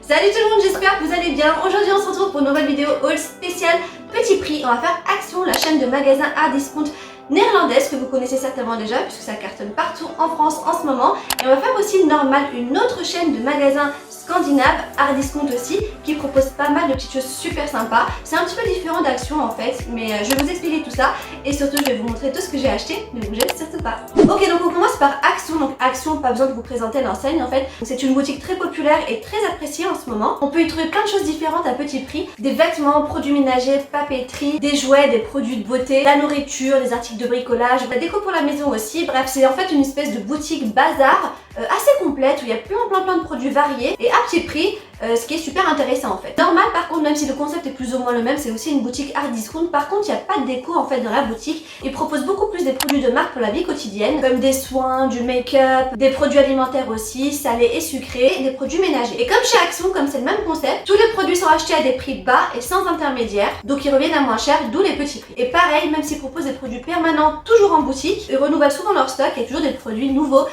Salut tout le monde, j'espère que vous allez bien. Aujourd'hui on se retrouve pour une nouvelle vidéo haul spéciale petit prix. On va faire Action, la chaîne de magasins hard discount néerlandaise que vous connaissez certainement déjà puisque ça cartonne partout en France en ce moment. Et on va faire aussi Normal, une autre chaîne de magasins scandinaves hard discount aussi, qui propose pas mal de petites choses super sympas. C'est un petit peu différent d'Action en fait, mais je vais vous expliquer tout ça et surtout je vais vous montrer tout ce que j'ai acheté. Ne bougez surtout pas. Ok, donc on commence par Action. Donc Action, pas besoin de vous présenter l'enseigne en fait. C'est une boutique très populaire et très appréciée en ce moment. On peut y trouver plein de choses différentes à petit prix. Des vêtements, produits ménagers, papeterie, des jouets, des produits de beauté, la nourriture, des articles de bricolage, la déco pour la maison aussi. Bref, c'est en fait une espèce de boutique bazar assez complète où il y a plein de produits variés et à petit prix, ce qui est super intéressant en fait. Normal par contre, même si le concept est plus ou moins le même, c'est aussi une boutique hard discount. Par contre, il n'y a pas de déco en fait dans la boutique. Ils proposent beaucoup plus des produits de marque pour la vie quotidienne, comme des soins, du make-up, des produits alimentaires aussi, salés et sucrés, des produits ménagers. Et comme chez Action, comme c'est le même concept, tous les produits sont achetés à des prix bas et sans intermédiaire, donc ils reviennent à moins cher, d'où les petits prix. Et pareil, même s'ils proposent des produits permanents toujours en boutique, ils renouvellent souvent leur stock et toujours des produits nouveaux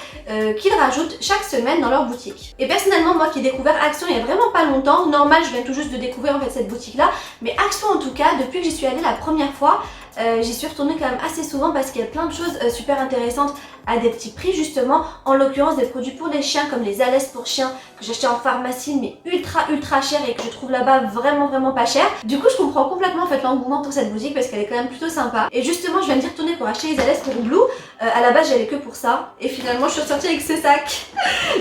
qu'ils rajoutent chaque semaine dans leur boutique. Et personnellement, moi qui ai découvert Action il y a vraiment pas longtemps, Normal je viens tout juste de découvrir en fait cette boutique là, mais Action en tout cas, depuis que j'y suis allée la première fois, j'y suis retournée quand même assez souvent parce qu'il y a plein de choses super intéressantes à des petits prix justement, en l'occurrence des produits pour les chiens comme les Alès pour chiens que j'ai acheté en pharmacie mais ultra cher et que je trouve là-bas vraiment pas cher. Du coup je comprends complètement en fait l'engouement pour cette boutique parce qu'elle est quand même plutôt sympa. Et justement je viens d'y retourner pour acheter les Alès pour Blue. À la base j'allais que pour ça et finalement je suis ressortie avec ce sac.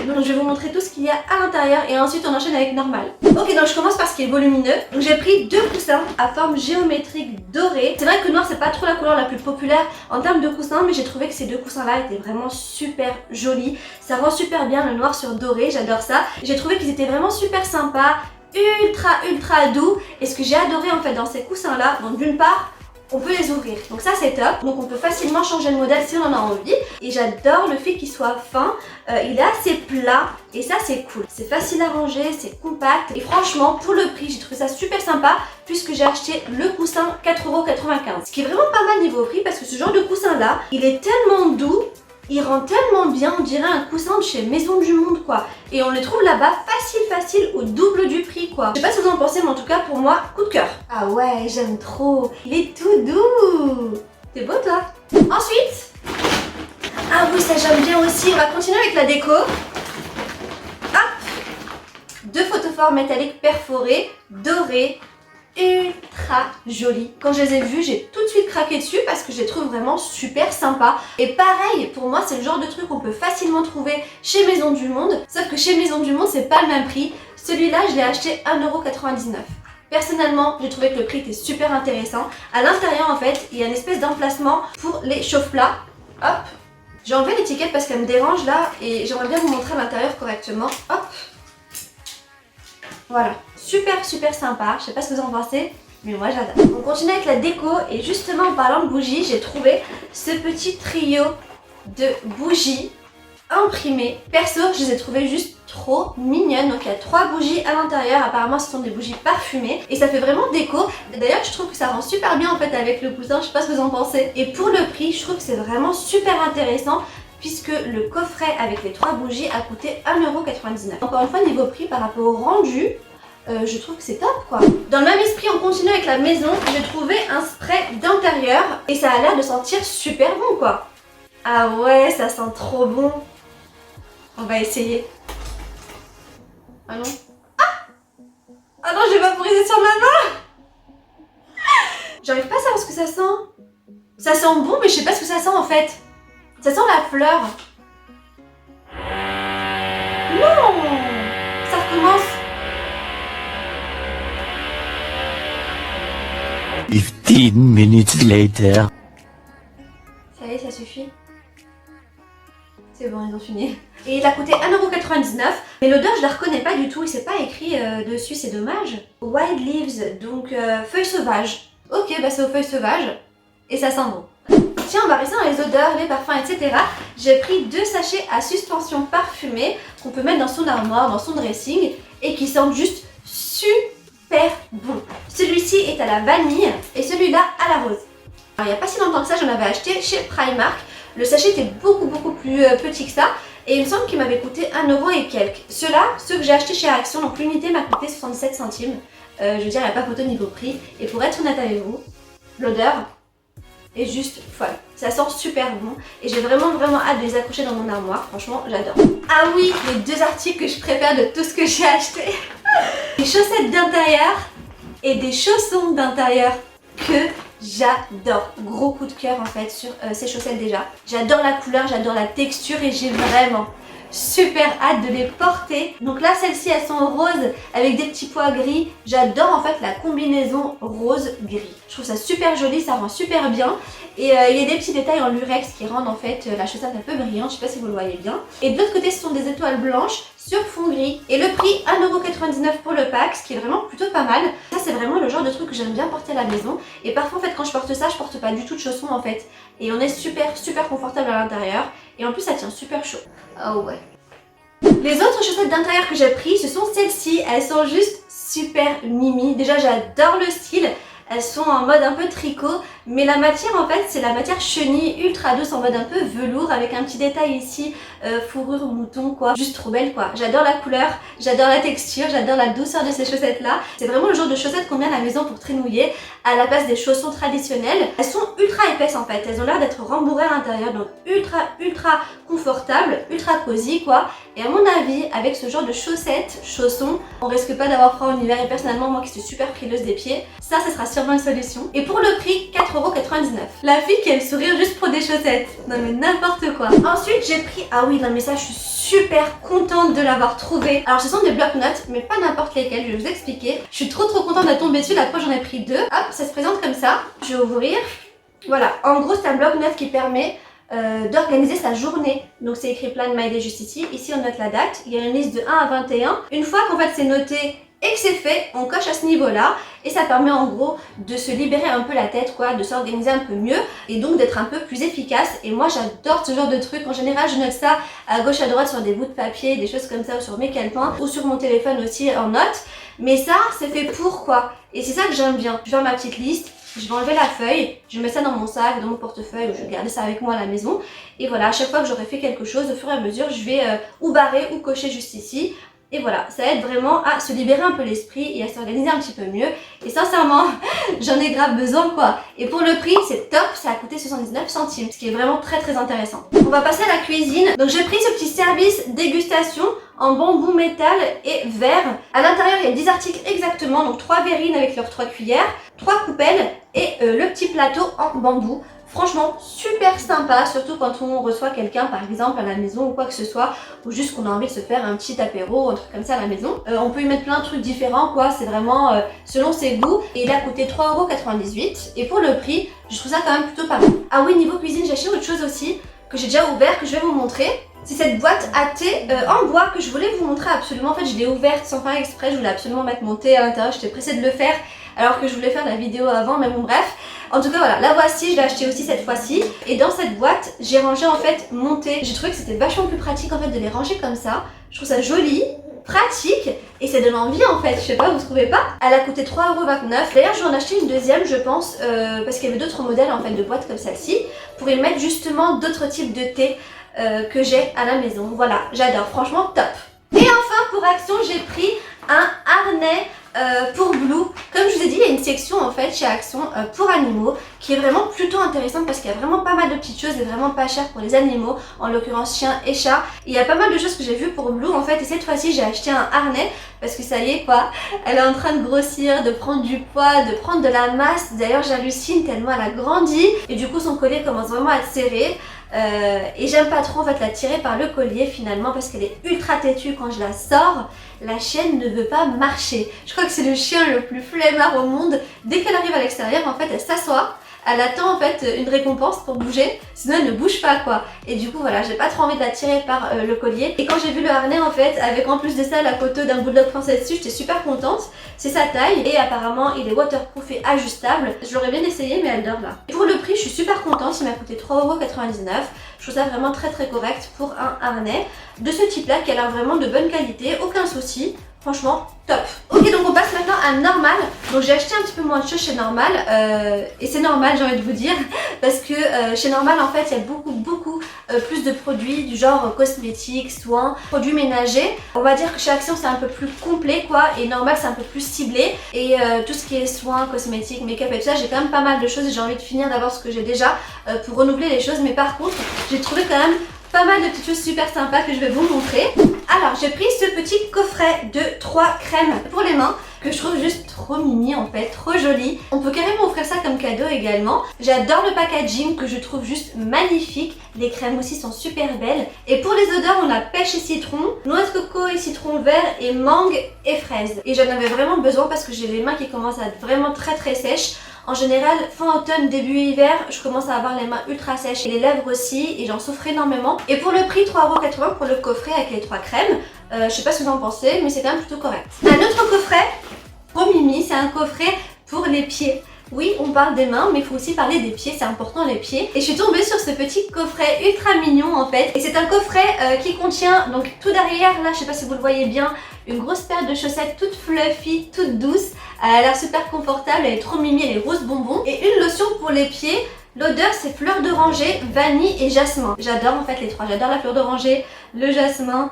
Donc je vais vous montrer tout ce qu'il y a à l'intérieur et ensuite on enchaîne avec Normal. Ok, donc je commence par ce qui est volumineux. Donc j'ai pris deux coussins à forme géométrique dorée. C'est vrai que noir c'est pas trop la couleur la plus populaire en termes de coussins, mais j'ai trouvé que ces deux coussins là étaient vraiment super jolis. Ça rend super bien le noir sur doré, j'adore ça. J'ai trouvé qu'ils étaient vraiment super sympas, ultra doux. Et ce que j'ai adoré en fait dans ces coussins là, donc d'une part on peut les ouvrir, donc ça c'est top, donc on peut facilement changer le modèle si on en a envie. Et j'adore le fait qu'il soit fin, il est assez plat et ça c'est cool. C'est facile à ranger, c'est compact et franchement pour le prix j'ai trouvé ça super sympa puisque j'ai acheté le coussin 4,95 €. Ce qui est vraiment pas mal niveau prix parce que ce genre de coussin là, il est tellement doux, il rend tellement bien, on dirait un coussin de chez Maison du Monde quoi. Et on les trouve là-bas facile au double du prix quoi. Je sais pas ce que vous en pensez mais en tout cas pour moi, coup de cœur. Ah ouais, j'aime trop. Il est tout doux. T'es beau toi. Ensuite, ah oui ça j'aime bien aussi, on va continuer avec la déco. Hop, deux photophores métalliques perforés, dorés, ultra jolis. Quand je les ai vus, j'ai tout de suite craqué dessus parce que je les trouve vraiment super sympas. Et pareil, pour moi, c'est le genre de truc qu'on peut facilement trouver chez Maison du Monde. Sauf que chez Maison du Monde, c'est pas le même prix. Celui-là, je l'ai acheté 1,99 €. Personnellement, j'ai trouvé que le prix était super intéressant. À l'intérieur, en fait, il y a une espèce d'emplacement pour les chauffe-plats. Hop. J'ai enlevé l'étiquette parce qu'elle me dérange là et j'aimerais bien vous montrer à l'intérieur correctement. Hop. Voilà, super sympa, je sais pas ce que vous en pensez, mais moi j'adore. On continue avec la déco et justement en parlant de bougies, j'ai trouvé ce petit trio de bougies imprimées. Perso, je les ai trouvées juste trop mignonnes. Donc il y a 3 bougies à l'intérieur, apparemment ce sont des bougies parfumées et ça fait vraiment déco. D'ailleurs je trouve que ça rend super bien en fait avec le coussin, je sais pas ce que vous en pensez. Et pour le prix, je trouve que c'est vraiment super intéressant puisque le coffret avec les 3 bougies a coûté 1,99 €. Encore une fois, niveau prix par rapport au rendu, je trouve que c'est top quoi. Dans le même esprit, on continue avec la maison. J'ai trouvé un spray d'intérieur et ça a l'air de sentir super bon quoi. Ah ouais, ça sent trop bon. On va essayer. Ah non. Ah non, je vais vaporiser sur ma main. J'arrive pas à savoir ce que ça sent. Ça sent bon, mais je sais pas ce que ça sent en fait. Ça sent la fleur. Non, ça recommence. 15 minutes later. Ça y est, ça suffit. C'est bon, ils ont fini. Et il a coûté 1,99 €. Mais l'odeur, je la reconnais pas du tout. Et c'est pas écrit dessus, c'est dommage. Wild Leaves, donc feuilles sauvages. Ok, bah c'est aux feuilles sauvages. Et ça sent bon. Tiens, on va rester dans les odeurs, les parfums, etc. J'ai pris 2 sachets à suspension parfumée qu'on peut mettre dans son armoire, dans son dressing et qui sentent juste super bon. Celui-ci est à la vanille et celui-là à la rose. Alors, il n'y a pas si longtemps que ça, j'en avais acheté chez Primark. Le sachet était beaucoup plus petit que ça. Et il me semble qu'il m'avait coûté 1€ et quelques. Ceux-là, ceux que j'ai achetés chez Action, donc l'unité m'a coûté 67 centimes. Je veux dire, il n'y a pas photo niveau prix. Et pour être honnête avec vous, l'odeur est juste folle. Ça sent super bon et j'ai vraiment hâte de les accrocher dans mon armoire. Franchement, j'adore. Ah oui, les 2 articles que je préfère de tout ce que j'ai acheté. Des chaussettes d'intérieur et des chaussons d'intérieur que j'adore. Gros coup de cœur en fait sur ces chaussettes déjà. J'adore la couleur, j'adore la texture et j'ai vraiment super hâte de les porter. Donc là, celles-ci, elles sont roses avec des petits pois gris. J'adore en fait la combinaison rose-gris. Je trouve ça super joli, ça rend super bien. Et il y a des petits détails en lurex qui rendent en fait la chaussette un peu brillante. Je sais pas si vous le voyez bien. Et de l'autre côté, ce sont des étoiles blanches sur fond gris. Et le prix, 1,99€ pour le pack, ce qui est vraiment plutôt pas mal. Ça, c'est vraiment le genre de truc que j'aime bien porter à la maison. Et parfois, en fait, quand je porte ça, je porte pas du tout de chaussons en fait. Et on est super confortable à l'intérieur. Et en plus, ça tient super chaud. Oh ouais. Les autres chaussettes d'intérieur que j'ai pris, ce sont celles-ci. Elles sont juste super mimi. Déjà, j'adore le style. Elles sont en mode un peu tricot, mais la matière en fait c'est la matière chenille ultra douce en mode un peu velours avec un petit détail ici, fourrure mouton quoi, juste trop belle quoi. J'adore la couleur, j'adore la texture, j'adore la douceur de ces chaussettes là. C'est vraiment le genre de chaussettes qu'on met à la maison pour trénouiller à la place des chaussons traditionnels. Elles sont ultra épaisses en fait, elles ont l'air d'être rembourrées à l'intérieur, donc ultra confortables, ultra cosy quoi. Et à mon avis, avec ce genre de chaussettes, chaussons, on risque pas d'avoir froid en hiver et personnellement moi qui suis super frileuse des pieds, ça sera sûrement une solution. Et pour le prix, 4,99€. La fille qui a le sourire juste pour des chaussettes. Non mais n'importe quoi. Ensuite j'ai pris, ah oui non mais ça je suis super contente de l'avoir trouvé. Alors ce sont des blocs-notes mais pas n'importe lesquels, je vais vous expliquer. Je suis trop contente de tomber dessus, la fois j'en ai pris 2. Hop, ça se présente comme ça. Je vais ouvrir. Voilà, en gros c'est un bloc-notes qui permet d'organiser sa journée. Donc c'est écrit Plan My Day juste ici. Ici on note la date. Il y a une liste de 1 à 21. Une fois qu'en fait c'est noté et que c'est fait, on coche à ce niveau-là et ça permet en gros de se libérer un peu la tête quoi, de s'organiser un peu mieux et donc d'être un peu plus efficace. Et moi j'adore ce genre de truc. En général je note ça à gauche à droite sur des bouts de papier, des choses comme ça ou sur mes calepins ou sur mon téléphone aussi en notes. Mais ça c'est fait pour quoi. Et c'est ça que j'aime bien. Je vais faire ma petite liste. Je vais enlever la feuille, je mets ça dans mon sac, dans mon portefeuille, ou je vais garder ça avec moi à la maison. Et voilà, à chaque fois que j'aurai fait quelque chose, au fur et à mesure, je vais ou barrer ou cocher juste ici. Et voilà, ça aide vraiment à se libérer un peu l'esprit et à s'organiser un petit peu mieux. Et sincèrement, j'en ai grave besoin quoi. Et pour le prix, c'est top, ça a coûté 79 centimes, ce qui est vraiment très intéressant. On va passer à la cuisine. Donc j'ai pris ce petit service dégustation en bambou, métal et verre. À l'intérieur, il y a 10 articles exactement, donc 3 verrines avec leurs 3 cuillères, 3 coupelles et le petit plateau en bambou. Franchement, super sympa, surtout quand on reçoit quelqu'un par exemple à la maison ou quoi que ce soit, ou juste qu'on a envie de se faire un petit apéro, un truc comme ça à la maison. On peut y mettre plein de trucs différents quoi, c'est vraiment selon ses goûts. Et il a coûté 3,98€ et pour le prix, je trouve ça quand même plutôt pas mal. Ah oui, niveau cuisine, j'ai acheté autre chose aussi, que j'ai déjà ouvert, que je vais vous montrer. C'est cette boîte à thé en bois que je voulais vous montrer absolument. En fait, je l'ai ouverte sans faire exprès, je voulais absolument mettre mon thé à l'intérieur, j'étais pressée de le faire alors que je voulais faire la vidéo avant, mais bon bref. En tout cas voilà, la voici, je l'ai achetée aussi cette fois-ci. Et dans cette boîte, j'ai rangé en fait mon thé. J'ai trouvé que c'était vachement plus pratique en fait de les ranger comme ça. Je trouve ça joli, pratique et ça donne envie en fait, je sais pas, vous trouvez pas? Elle a coûté 3,29€. D'ailleurs je vais en acheter une deuxième je pense, parce qu'il y avait d'autres modèles en fait de boîtes comme celle-ci pour y mettre justement d'autres types de thé que j'ai à la maison. Voilà, j'adore, franchement top. Et enfin pour Action, j'ai pris un harnais pour Blue. Comme je vous ai dit, il y a une section en fait chez Action pour animaux qui est vraiment plutôt intéressante parce qu'il y a vraiment pas mal de petites choses et vraiment pas cher pour les animaux, en l'occurrence chiens et chats. Il y a pas mal de choses que j'ai vues pour Blue en fait et cette fois-ci j'ai acheté un harnais parce que ça y est quoi, elle est en train de grossir, de prendre du poids, de prendre de la masse. D'ailleurs j'hallucine tellement elle a grandi et du coup son collier commence vraiment à être serré. Et j'aime pas trop en fait la tirer par le collier finalement parce qu'elle est ultra têtue. Quand je la sors, la chienne ne veut pas marcher. Je crois que c'est le chien le plus flemmard au monde. Dès qu'elle arrive à l'extérieur en fait elle s'assoit, elle attend en fait une récompense pour bouger, sinon elle ne bouge pas quoi. Et du coup voilà, j'ai pas trop envie de la tirer par le collier. Et quand j'ai vu le harnais en fait, avec en plus de ça la photo d'un bulldog français dessus, j'étais super contente. C'est sa taille et apparemment il est waterproof et ajustable. Je l'aurais bien essayé mais elle dort là. Et pour le prix, je suis super contente, il m'a coûté 3,99€. Je trouve ça vraiment très correct pour un harnais de ce type là qui a l'air vraiment de bonne qualité, aucun souci. franchement top. Ok, donc on passe maintenant à Normal. Donc j'ai acheté un petit peu moins de choses chez Normal et c'est normal, j'ai envie de vous dire, parce que chez Normal en fait il y a beaucoup plus de produits du genre cosmétiques, soins, produits ménagers. On va dire que chez Action c'est un peu plus complet quoi, et Normal c'est un peu plus ciblé, et tout ce qui est soins, cosmétiques, make-up et tout ça, j'ai quand même pas mal de choses et j'ai envie de finir d'avoir ce que j'ai déjà pour renouveler les choses. Mais par contre j'ai trouvé quand même pas mal de petites choses super sympas que je vais vous montrer. Alors j'ai pris ce petit coffret de 3 crèmes pour les mains que je trouve juste trop mimi en fait, trop joli. On peut carrément offrir ça comme cadeau également. J'adore le packaging que je trouve juste magnifique. Les crèmes aussi sont super belles. Et pour les odeurs, on a pêche et citron, noix de coco et citron vert et mangue et fraise. Et j'en avais vraiment besoin parce que j'ai les mains qui commencent à être vraiment très sèches. En général, fin automne, début hiver, je commence à avoir les mains ultra sèches et les lèvres aussi, et j'en souffre énormément. Et pour le prix 3,80€ pour le coffret avec les 3 crèmes, je sais pas ce que vous en pensez, mais c'est quand même plutôt correct. Un autre coffret pour Mimi, c'est un coffret pour les pieds. Oui, on parle des mains, mais il faut aussi parler des pieds, c'est important les pieds. Et je suis tombée sur ce petit coffret ultra mignon en fait. Et c'est un coffret qui contient, donc tout derrière, là, je sais pas si vous le voyez bien, une grosse paire de chaussettes toute fluffy, toute douce. Elle a l'air super confortable, elle est trop mimi, elle est rose bonbon. Et une lotion pour les pieds. L'odeur c'est fleur d'oranger, vanille et jasmin. J'adore en fait les trois, j'adore la fleur d'oranger, le jasmin,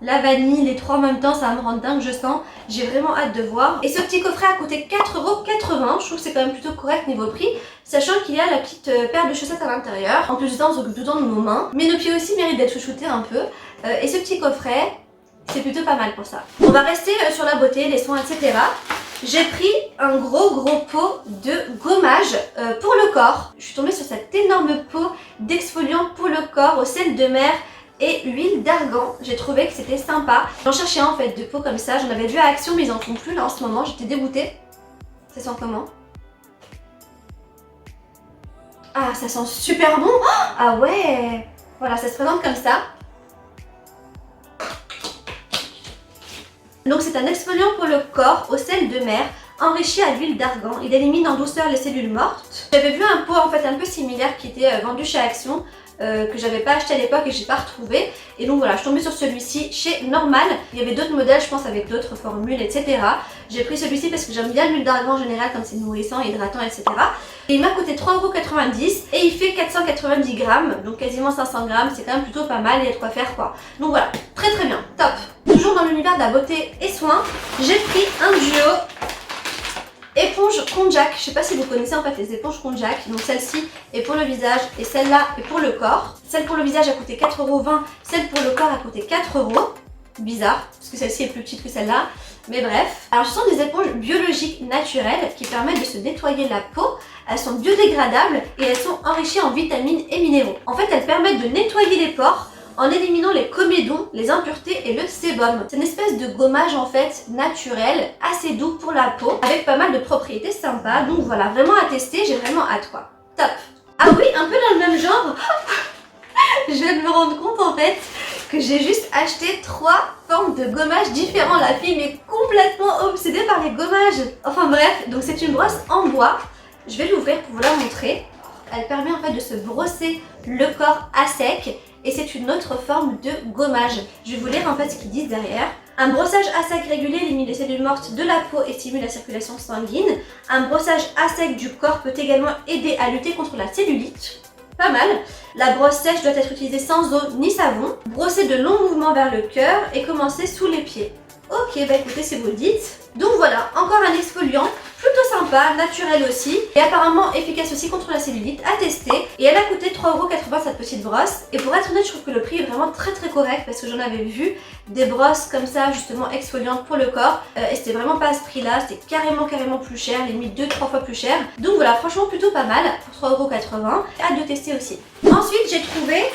la vanille, les trois en même temps, ça va me rendre dingue, je sens. J'ai vraiment hâte de voir. Et ce petit coffret a coûté 4,80€. Je trouve que c'est quand même plutôt correct niveau prix, sachant qu'il y a la petite paire de chaussettes à l'intérieur. En plus du temps, on s'occupe tout le temps de nos mains. Mais nos pieds aussi méritent d'être chouchoutés un peu. Et ce petit coffret, c'est plutôt pas mal pour ça. On va rester sur la beauté, les soins, etc. J'ai pris un gros pot de gommage pour le corps. Je suis tombée sur cette énorme pot d'exfoliant pour le corps au sel de mer et huile d'argan. J'ai trouvé que c'était sympa. J'en cherchais un en fait de peau comme ça. J'en avais vu à Action mais ils en font plus là en ce moment. J'étais dégoûtée. Ça sent comment? Ah, ça sent super bon. Ah ouais. Voilà, ça se présente comme ça. Donc c'est un exfoliant pour le corps au sel de mer enrichi à l'huile d'argan. Il élimine en douceur les cellules mortes. J'avais vu un pot en fait un peu similaire qui était vendu chez Action, que j'avais pas acheté à l'époque et j'ai pas retrouvé. Et donc voilà, je suis tombée sur celui-ci chez Normal. Il y avait d'autres modèles, je pense, avec d'autres formules, etc. J'ai pris celui-ci parce que j'aime bien l'huile d'argan en général, comme c'est nourrissant, hydratant, etc. Et il m'a coûté 3,90€ et il fait 490 grammes, donc quasiment 500 grammes. C'est quand même plutôt pas mal, il y a de quoi faire quoi. Donc voilà, très bien, top. Toujours dans l'univers de la beauté et soins, j'ai pris un duo éponge Konjac. Je sais pas si vous connaissez en fait les éponges Konjac. Donc celle-ci est pour le visage et celle-là est pour le corps. Celle pour le visage a coûté 4,20€, celle pour le corps a coûté 4€. Bizarre, parce que celle-ci est plus petite que celle-là. Mais bref. Alors ce sont des éponges biologiques naturelles qui permettent de se nettoyer la peau. Elles sont biodégradables et elles sont enrichies en vitamines et minéraux. En fait, elles permettent de nettoyer les pores en éliminant les comédons, les impuretés et le sébum. C'est une espèce de gommage en fait naturel, assez doux pour la peau, avec pas mal de propriétés sympas. Donc voilà, vraiment à tester, j'ai vraiment hâte quoi. Top. Ah oui, un peu dans le même genre, je viens de me rendre compte en fait que j'ai juste acheté 3 formes de gommage différents. La fille m'est complètement obsédée par les gommages. Enfin bref, donc c'est une brosse en bois. Je vais l'ouvrir pour vous la montrer. Elle permet en fait de se brosser le corps à sec. Et c'est une autre forme de gommage. Je vais vous lire en fait ce qu'ils disent derrière. Un brossage à sec régulier élimine les cellules mortes de la peau et stimule la circulation sanguine. Un brossage à sec du corps peut également aider à lutter contre la cellulite. Pas mal. La brosse sèche doit être utilisée sans eau ni savon. Brosser de longs mouvements vers le cœur et commencer sous les pieds. Ok, bah écoutez, si vous le dites. Donc voilà, encore un exfoliant, plutôt sympa, naturel aussi, et apparemment efficace aussi contre la cellulite, à tester. Et elle a coûté 3,80€ cette petite brosse. Et pour être honnête, je trouve que le prix est vraiment très correct, parce que j'en avais vu des brosses comme ça, justement exfoliantes pour le corps, et c'était vraiment pas à ce prix-là, c'était carrément plus cher, limite 2-3 fois plus cher. Donc voilà, franchement plutôt pas mal pour 3,80€, hâte de tester aussi. Ensuite, j'ai trouvé...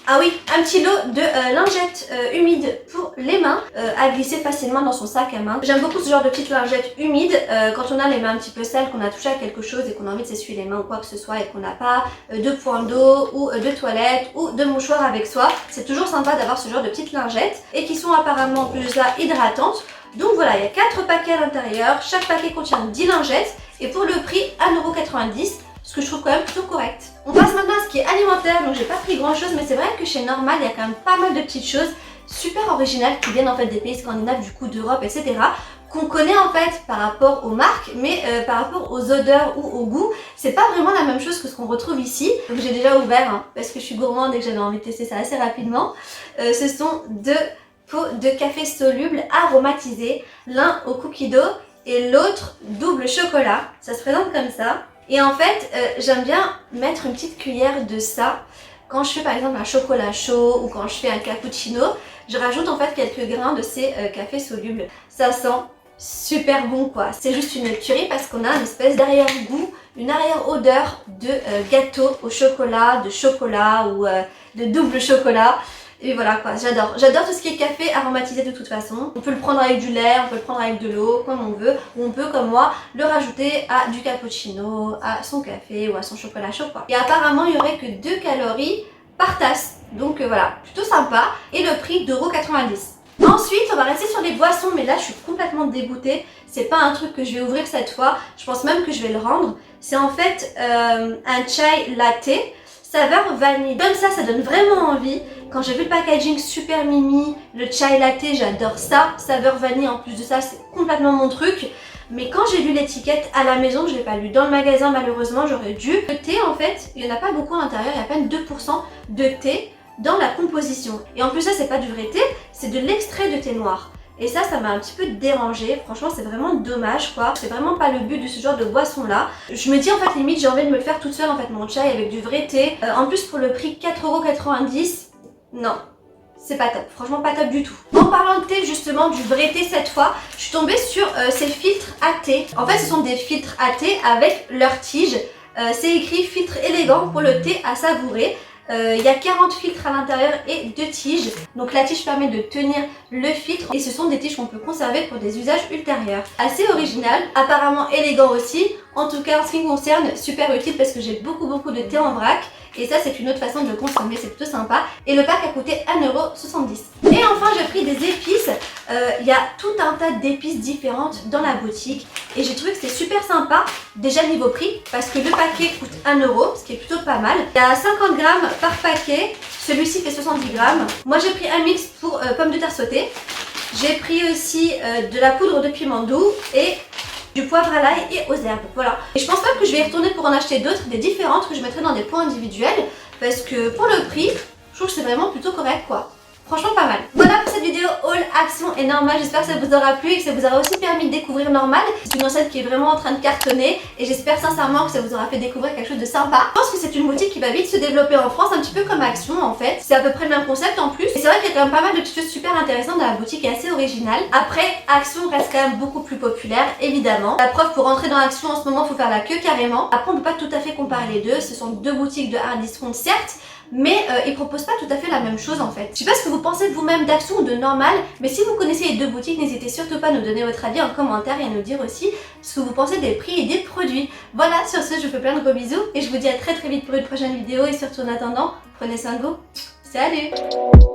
Ah oui, un petit lot de lingettes humides pour les mains à glisser facilement dans son sac à main. J'aime beaucoup ce genre de petites lingettes humides quand on a les mains un petit peu sales, qu'on a touché à quelque chose et qu'on a envie de s'essuyer les mains ou quoi que ce soit et qu'on n'a pas de point d'eau ou de toilette ou de mouchoir avec soi. C'est toujours sympa d'avoir ce genre de petites lingettes et qui sont apparemment en plus de ça hydratantes. Donc voilà, il y a 4 paquets à l'intérieur, chaque paquet contient 10 lingettes et pour le prix 1,90€. Ce que je trouve quand même plutôt correct. On passe maintenant à ce qui est alimentaire, donc j'ai pas pris grand chose, mais c'est vrai que chez Normal il y a quand même pas mal de petites choses. super originales qui viennent en fait des pays scandinaves, du coup d'Europe, etc. qu'on connaît en fait par rapport aux marques, mais par rapport aux odeurs ou au goût, c'est pas vraiment la même chose que ce qu'on retrouve ici. Donc j'ai déjà ouvert, hein, parce que je suis gourmande et que j'avais envie de tester ça assez rapidement. Ce sont 2 pots de café soluble aromatisés, l'un au cookie dough et l'autre double chocolat. Ça se présente comme ça. Et en fait, j'aime bien mettre une petite cuillère de ça quand je fais par exemple un chocolat chaud ou quand je fais un cappuccino. Je rajoute en fait quelques grains de ces cafés solubles. Ça sent super bon quoi. C'est juste une tuerie parce qu'on a une espèce d'arrière-goût, une arrière-odeur de gâteau au chocolat, de chocolat ou de double chocolat. Et voilà quoi, j'adore. J'adore tout ce qui est café aromatisé de toute façon. On peut le prendre avec du lait, on peut le prendre avec de l'eau, comme on veut. Ou on peut, comme moi, le rajouter à du cappuccino, à son café ou à son chocolat chaud quoi. Et apparemment, il n'y aurait que 2 calories par tasse. Donc voilà, plutôt sympa. Et le prix d'1,90 €. Ensuite, on va rester sur les boissons, mais là je suis complètement dégoûtée. C'est pas un truc que je vais ouvrir cette fois. Je pense même que je vais le rendre. C'est en fait un chai latte, saveur vanille. Comme ça donne vraiment envie. Quand j'ai vu le packaging super mimi, le chai latte, j'adore ça. Saveur vanille en plus de ça, c'est complètement mon truc. Mais quand j'ai lu l'étiquette à la maison, je l'ai pas lu dans le magasin malheureusement, j'aurais dû. Le thé en fait, il n'y en a pas beaucoup à l'intérieur, il y a à peine 2% de thé dans la composition. Et en plus ça c'est pas du vrai thé, c'est de l'extrait de thé noir. Et ça m'a un petit peu dérangé, franchement c'est vraiment dommage quoi. C'est vraiment pas le but de ce genre de boisson là. Je me dis en fait limite j'ai envie de me le faire toute seule en fait mon chai avec du vrai thé. En plus pour le prix 4,90 €, non. C'est pas top, franchement pas top du tout. En parlant de thé justement, du vrai thé cette fois, je suis tombée sur ces filtres à thé. En fait ce sont des filtres à thé avec leur tige. C'est écrit filtre élégant pour le thé à savourer. Il y a 40 filtres à l'intérieur et 2 tiges. Donc la tige permet de tenir le filtre et ce sont des tiges qu'on peut conserver pour des usages ultérieurs. Assez original, apparemment élégant aussi. En tout cas en ce qui me concerne, super utile parce que j'ai beaucoup de thé en vrac. Et ça c'est une autre façon de le consommer, c'est plutôt sympa. Et le pack a coûté 1,70 €. Et enfin j'ai pris des épices. Il y a tout un tas d'épices différentes dans la boutique. Et j'ai trouvé que c'était super sympa, déjà niveau prix, parce que le paquet coûte 1 €, ce qui est plutôt pas mal. Il y a 50 grammes par paquet, celui-ci fait 70 grammes. Moi j'ai pris un mix pour pommes de terre sautées. J'ai pris aussi de la poudre de piment doux et du poivre à l'ail et aux herbes, voilà. Et je pense pas que je vais y retourner pour en acheter d'autres, des différentes que je mettrai dans des pots individuels, parce que pour le prix, je trouve que c'est vraiment plutôt correct quoi. Franchement pas mal. Voilà pour cette vidéo haul action et Normal, j'espère que ça vous aura plu et que ça vous aura aussi permis de découvrir Normal. C'est une enceinte qui est vraiment en train de cartonner et j'espère sincèrement que ça vous aura fait découvrir quelque chose de sympa. Je pense que c'est une boutique qui va vite se développer en France, un petit peu comme Action en fait. C'est à peu près le même concept en plus. Et c'est vrai qu'il y a quand même pas mal de petites choses super intéressantes dans la boutique et assez originales. Après, Action reste quand même beaucoup plus populaire, évidemment. La preuve, pour rentrer dans Action en ce moment, il faut faire la queue carrément. Après, on ne peut pas tout à fait comparer les deux. Ce sont 2 boutiques de hard discount certes, mais ils proposent pas tout à fait la même chose en fait. Je sais pas ce que vous pensez de vous-même d'Action ou de Normal, mais si vous connaissez les 2 boutiques, n'hésitez surtout pas à nous donner votre avis en commentaire et à nous dire aussi ce que vous pensez des prix et des produits. Voilà, sur ce, je vous fais plein de gros bisous et je vous dis à très vite pour une prochaine vidéo et surtout en attendant, prenez soin de vous. Salut!